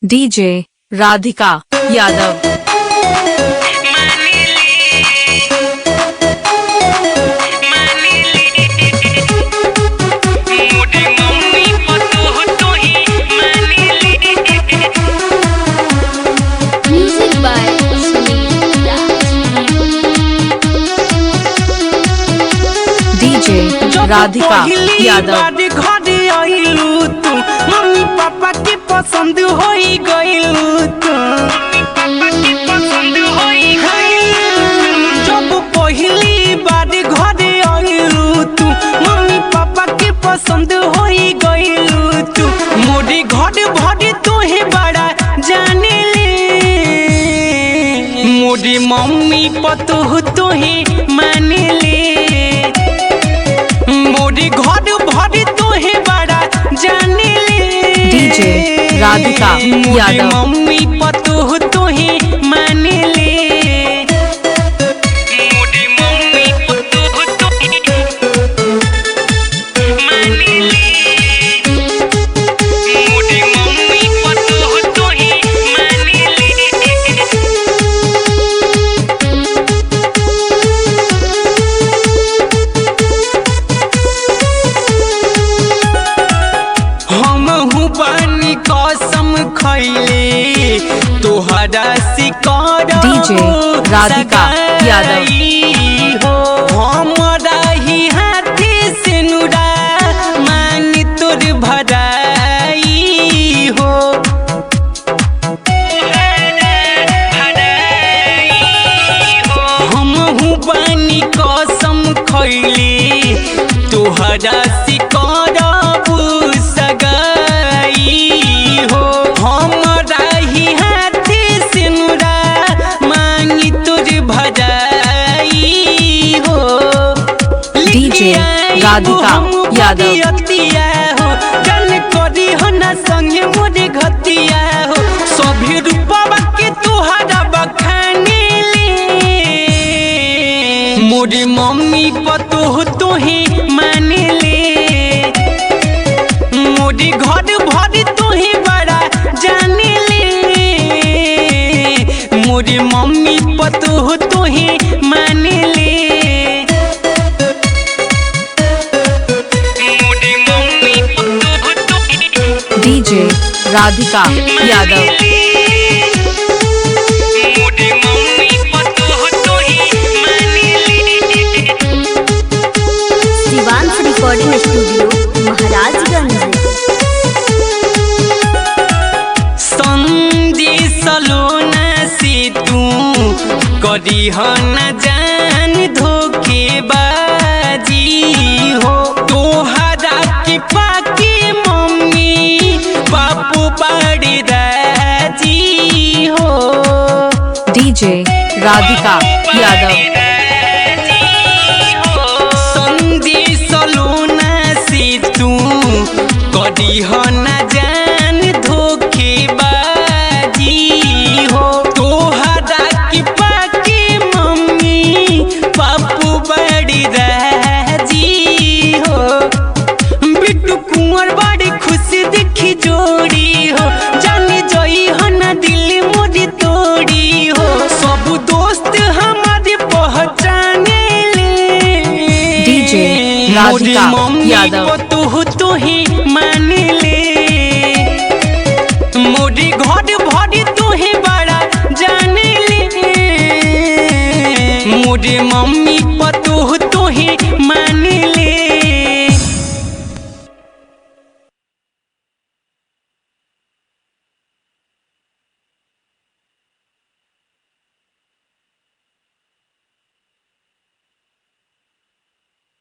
DJ Radhika Yadav. DJ Radhika Yadav. घरे आइलू तू मम्मी पापा के पसंद होई गइलू तू। जब पहली बार घरे आइलू तू मम्मी पापा के पसंद होई गइलू तू। मोरे घर भरे तोहे बड़ा जाने ले, मोरे मम्मी पतोह तोहे माने ले। मोरे घर भरे तोहे बड़ा जाने ले, डीजे राधिका यादव। मम्मी पतोह तोहे माने ले। मोरे मम्मी पतोह तोहे माने ले। मोरे मम्मी पतोह तोहे माने ले। हमहू पानी कसम खैले तोहरा सिकार डीजे राधिका यादव। हो हमरा ही हाथी से नुरा मांग तोर भराई हो। हमहू पानी कसम खैले तोहरा सिकार डीजे राधिका यादव। जन करी हो ना संगे मोरे घतिया हो सभी रूपवा के तोहरा बखाने ले। मोरे मम्मी पतोह तोहे माने ले, मोरे घर भर तोहे बड़ा जाने ले। मोरे मम्मी पतोह तोहे माने ले। DJ Radhika Yadav. Shivansh recording studio Maharajganj. संजी सलोना से तू करी हो न जान धोखेबाजी हो। तोहरा के पाके मम्मी बापू बड़ी राजी हो। डीजे राधिका यादव। संजी सलोना से तू करी हो न जान धोखेबाजी हो। तोहरा के पाके मम्मी बापू बड़ी राजी हो। बिट्टू कुंवर बड़ी खुशी देखी जोड़ी हो, जाने जोई हो ना दिल मोरी तोड़ी हो। सब दोस्त हमारे पहचाने ले, डीजे राधिका यादव। तोह तोहे माने ले। मोरे घर भरे तोहे बड़ा जाने ले, मोरे मम्मी पतोह